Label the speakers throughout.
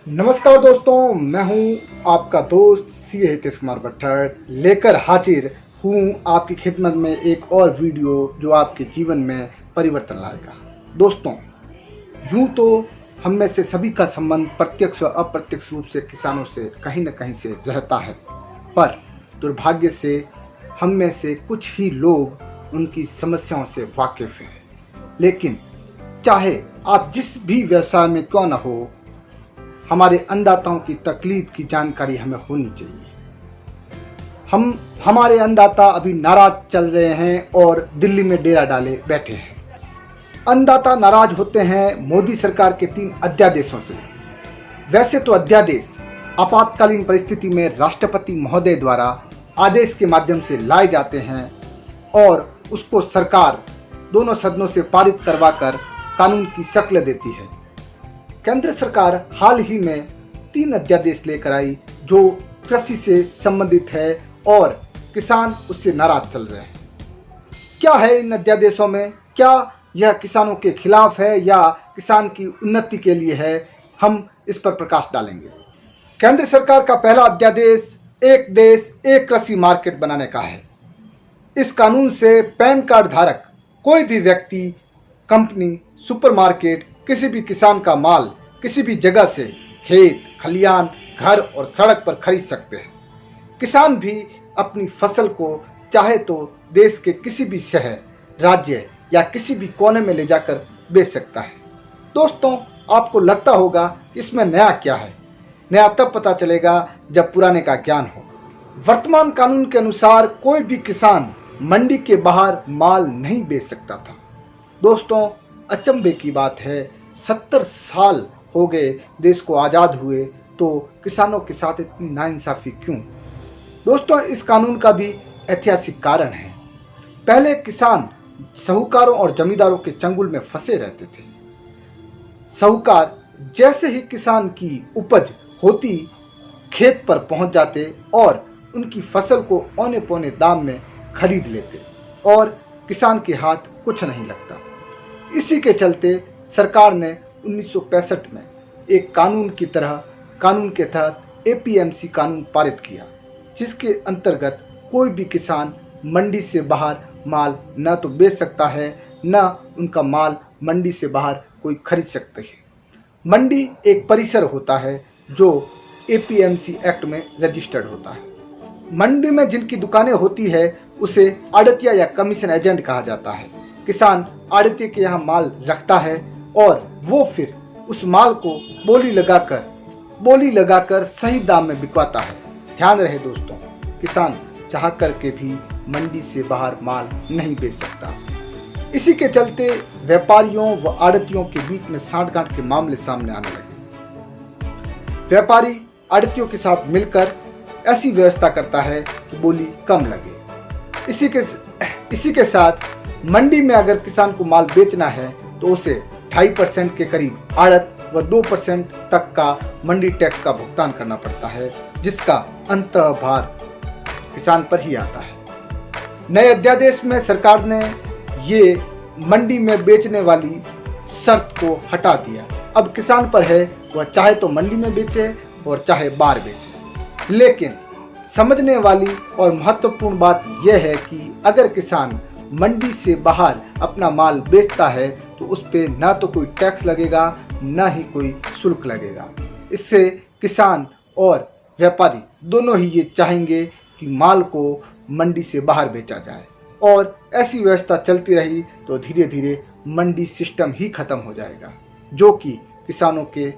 Speaker 1: नमस्कार दोस्तों, मैं हूं आपका दोस्त सी हितेश कुमार भट्टर लेकर हाजिर हूं आपकी खिदमत में एक और वीडियो जो आपके जीवन में परिवर्तन लाएगा। दोस्तों, यूं तो हम में से सभी का संबंध प्रत्यक्ष और अप्रत्यक्ष रूप से किसानों से कहीं न कहीं से रहता है, पर दुर्भाग्य से हम में से कुछ ही लोग उनकी समस्याओं से वाकिफ हैं। लेकिन चाहे आप जिस भी व्यवसाय में क्यों न हो, हमारे अन्नदाताओं की तकलीफ की जानकारी हमें होनी चाहिए। हमारे अन्नदाता अभी नाराज चल रहे हैं और दिल्ली में डेरा डाले बैठे हैं। अन्नदाता नाराज होते हैं मोदी सरकार के 3 अध्यादेशों से। वैसे तो अध्यादेश आपातकालीन परिस्थिति में राष्ट्रपति महोदय द्वारा आदेश के माध्यम से लाए जाते हैं और उसको सरकार दोनों सदनों से पारित करवाकर कानून की शक्ल देती है। केंद्र सरकार हाल ही में 3 अध्यादेश लेकर आई जो कृषि से संबंधित है और किसान उससे नाराज चल रहे हैं। क्या है इन अध्यादेशों में? क्या यह किसानों के खिलाफ है या किसान की उन्नति के लिए है? हम इस पर प्रकाश डालेंगे। केंद्र सरकार का पहला अध्यादेश एक देश एक कृषि मार्केट बनाने का है। इस कानून से पैन कार्ड धारक कोई भी व्यक्ति, कंपनी, सुपरमार्केट किसी भी किसान का माल किसी भी जगह से खेत, खलियान, घर और सड़क पर खरीद सकते हैं। किसान भी अपनी फसल को चाहे तो देश के किसी भी शहर, राज्य या किसी भी कोने में ले जाकर बेच सकता है। दोस्तों, आपको लगता होगा इसमें नया क्या है? नया तब पता चलेगा जब पुराने का ज्ञान हो। वर्तमान कानून के अनुसार कोई भी किसान मंडी के बाहर माल नहीं बेच सकता था। दोस्तों, अचंभे की बात है, 70 साल हो गए देश को आज़ाद हुए, तो किसानों के साथ इतनी नाइंसाफ़ी क्यों? दोस्तों, इस कानून का भी ऐतिहासिक कारण है। पहले किसान साहूकारों और जमींदारों के चंगुल में फंसे रहते थे। साहूकार जैसे ही किसान की उपज होती खेत पर पहुंच जाते और उनकी फसल को औने पौने दाम में खरीद लेते और किसान के हाथ कुछ नहीं लगता। इसी के चलते सरकार ने 1965 में एक कानून के तहत एपीएमसी कानून पारित किया, जिसके अंतर्गत कोई भी किसान मंडी से बाहर माल न तो बेच सकता है, न उनका माल मंडी से बाहर कोई खरीद सकते है। मंडी एक परिसर होता है जो एपीएमसी एक्ट में रजिस्टर्ड होता है। मंडी में जिनकी दुकानें होती है उसे आड़तिया या कमीशन एजेंट कहा जाता है। किसान आड़तिया के यहाँ माल रखता है और वो फिर उस माल को बोली लगाकर सही दाम में बिकवाता है। ध्यान रहे दोस्तों, किसान चाह करके भी मंडी से बाहर माल नहीं बेच सकता। इसी के चलते व्यापारियों व आड़तियों के बीच में सांठ-गांठ के मामले सामने आने लगे। व्यापारी आड़तियों के साथ मिलकर ऐसी व्यवस्था करता है कि बोली कम लगे। इसी के साथ मंडी में अगर किसान को माल बेचना है तो उसे 2.5% के करीब आड़त व 2% तक का मंडी टैक्स का भुगतान करना पड़ता है, जिसका अंततः भार किसान पर ही आता है। नए अध्यादेश में सरकार ने ये मंडी में बेचने वाली शर्त को हटा दिया। अब किसान पर है वह चाहे तो मंडी में बेचे और चाहे बाहर बेचे। लेकिन समझने वाली और महत्वपूर्ण बात यह है कि अगर किसान मंडी से बाहर अपना माल बेचता है तो उस पे ना तो कोई टैक्स लगेगा, ना ही कोई शुल्क लगेगा। इससे किसान और व्यापारी दोनों ही ये चाहेंगे कि माल को मंडी से बाहर बेचा जाए, और ऐसी व्यवस्था चलती रही तो धीरे धीरे मंडी सिस्टम ही खत्म हो जाएगा, जो कि किसानों के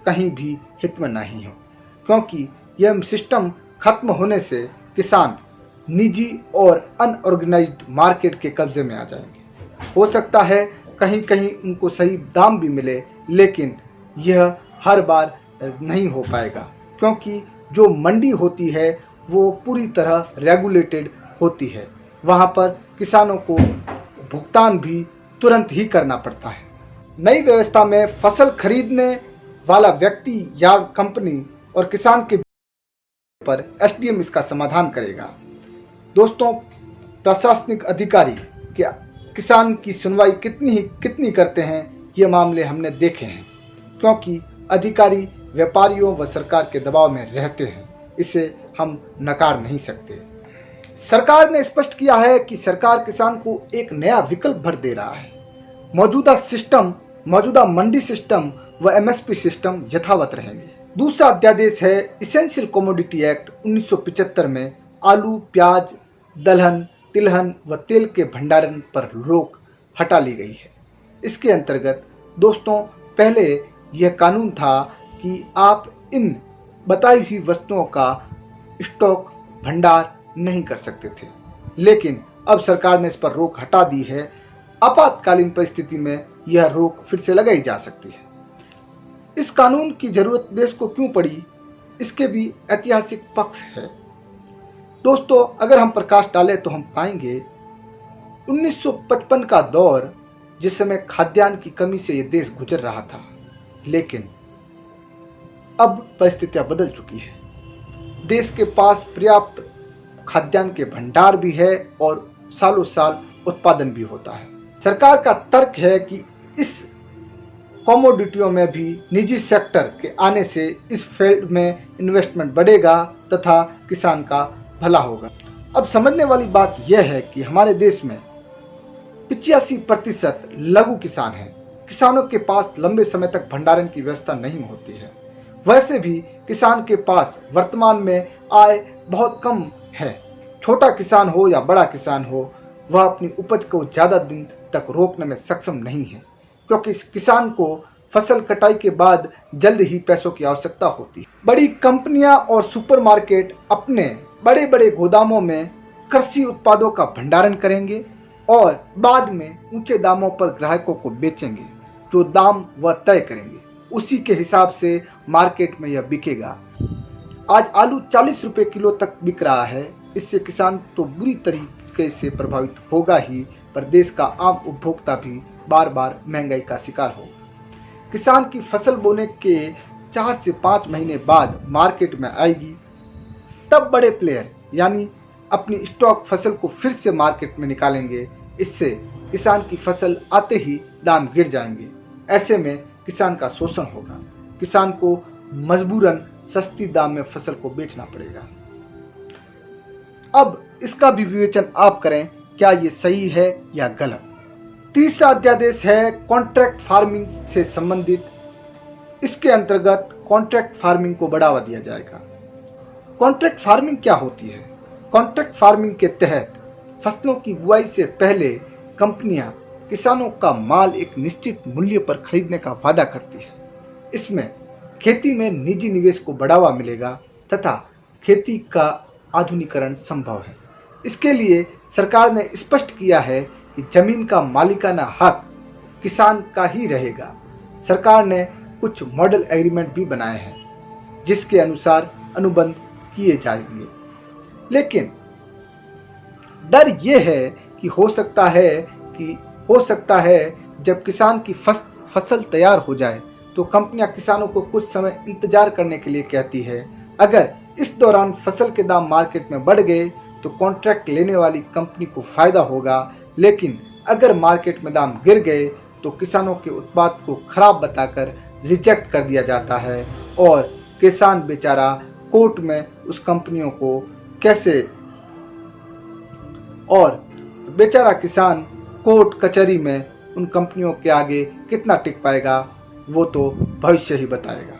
Speaker 1: कहीं भी हित में नहीं हो। क्योंकि यह सिस्टम खत्म होने से किसान निजी और अनऑर्गेनाइज्ड मार्केट के कब्जे में आ जाएंगे। हो सकता है कहीं कहीं उनको सही दाम भी मिले, लेकिन यह हर बार नहीं हो पाएगा, क्योंकि जो मंडी होती है वो पूरी तरह रेगुलेटेड होती है। वहाँ पर किसानों को भुगतान भी तुरंत ही करना पड़ता है। नई व्यवस्था में फसल खरीदने वाला व्यक्ति या कंपनी और किसान के पर एसडीएम इसका समाधान करेगा। दोस्तों, प्रशासनिक अधिकारी क्या किसान की सुनवाई कितनी करते हैं, ये मामले हमने देखे हैं, क्योंकि अधिकारी व्यापारियों व सरकार के दबाव में रहते हैं। इसे हम नकार नहीं सकते। सरकार ने स्पष्ट किया है कि सरकार किसान को एक नया विकल्प भर दे रहा है। मौजूदा मंडी सिस्टम व एमएसपी सिस्टम यथावत रहेंगे। दूसरा अध्यादेश है इसेंशियल कमोडिटी एक्ट 1975 में आलू, प्याज, दलहन, तिलहन व तेल के भंडारण पर रोक हटा ली गई है। इसके अंतर्गत दोस्तों पहले यह कानून था कि आप इन बताई हुई वस्तुओं का स्टॉक भंडार नहीं कर सकते थे, लेकिन अब सरकार ने इस पर रोक हटा दी है। आपातकालीन परिस्थिति में यह रोक फिर से लगाई जा सकती है। इस कानून की जरूरत देश को क्यों पड़ी, इसके भी ऐतिहासिक पक्ष है। दोस्तों अगर हम प्रकाश डालें तो हम पाएंगे 1955 का दौर, जिस समय खाद्यान्न की कमी से यह देश गुजर रहा था, लेकिन अब परिस्थितियां बदल चुकी है। देश के पास पर्याप्त खाद्यान्न के भंडार भी है और सालों साल उत्पादन भी होता है। सरकार का तर्क है कि इस कमोडिटियों में भी निजी सेक्टर के आने से इस फील्ड में इन्वेस्टमेंट बढ़ेगा तथा किसान का भला होगा। अब समझने वाली बात यह है कि हमारे देश में 85% लघु किसान हैं। किसानों के पास लंबे समय तक भंडारण की व्यवस्था नहीं होती है। वैसे भी किसान के पास वर्तमान में आय बहुत कम है। छोटा किसान हो या बड़ा किसान हो, वह अपनी उपज को ज़्यादा दिन तक रोकने में सक्षम नहीं है, क्योंकि किसान को फसल कटाई के बाद जल्द ही पैसों की आवश्यकता होती है। बड़ी कंपनियां और सुपरमार्केट अपने बड़े बड़े गोदामों में कृषि उत्पादों का भंडारण करेंगे और बाद में ऊंचे दामों पर ग्राहकों को बेचेंगे। जो दाम वह तय करेंगे, उसी के हिसाब से मार्केट में यह बिकेगा। आज आलू 40 रुपये किलो तक बिक रहा है। इससे किसान तो बुरी तरीके से प्रभावित होगा ही, पर देश का आम उपभोक्ता भी बार बार महंगाई का शिकार होगा। किसान की फसल बोने के 4 से 5 महीने बाद मार्केट में आएगी, तब बड़े प्लेयर यानी अपनी स्टॉक फसल को फिर से मार्केट में निकालेंगे। इससे किसान की फसल आते ही दाम गिर जाएंगे। ऐसे में किसान का शोषण होगा। किसान को मजबूरन सस्ती दाम में फसल को बेचना पड़ेगा। अब इसका भी विवेचन आप करें, क्या ये सही है या गलत। तीसरा अध्यादेश है कॉन्ट्रैक्ट फार्मिंग से संबंधित। इसके अंतर्गत कॉन्ट्रैक्ट फार्मिंग को बढ़ावा दिया जाएगा। कॉन्ट्रैक्ट फार्मिंग क्या होती है? कॉन्ट्रैक्ट फार्मिंग के तहत फसलों की बुआई से पहले कंपनियां किसानों का माल एक निश्चित मूल्य पर खरीदने का वादा करती है। इसमें खेती में निजी निवेश को बढ़ावा मिलेगा तथा खेती का आधुनिकीकरण संभव है। इसके लिए सरकार ने स्पष्ट किया है कि जमीन का मालिकाना हक किसान का ही रहेगा। सरकार ने कुछ मॉडल एग्रीमेंट भी बनाए हैं, जिसके अनुसार अनुबंध किए जाएंगे। लेकिन डर यह है कि हो सकता है जब किसान की फसल तैयार हो जाए तो कंपनियां किसानों को कुछ समय इंतजार करने के लिए कहती है। अगर इस दौरान फसल के दाम मार्केट में बढ़ गए तो कॉन्ट्रैक्ट लेने वाली कंपनी को फायदा होगा, लेकिन अगर मार्केट में दाम गिर गए तो किसानों के उत्पाद को खराब बताकर रिजेक्ट कर दिया जाता है और किसान बेचारा कोर्ट में उस कंपनियों को किसान कोर्ट कचहरी में उन कंपनियों के आगे कितना टिक पाएगा, वो तो भविष्य ही बताएगा।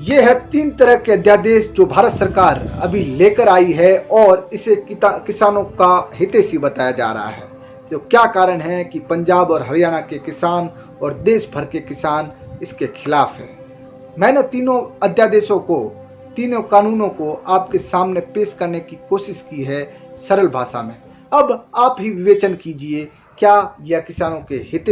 Speaker 1: ये है 3 तरह के अध्यादेश जो भारत सरकार अभी लेकर आई है और इसे किसानों का हितैषी बताया जा रहा है। तो क्या कारण है कि पंजाब और हरियाणा के किसान और देश भर के किसान इसके खिलाफ है। मैंने तीनों कानूनों को आपके सामने पेश करने की कोशिश की है सरल भाषा में। अब आप ही विवेचन कीजिए, क्या यह किसानों के हित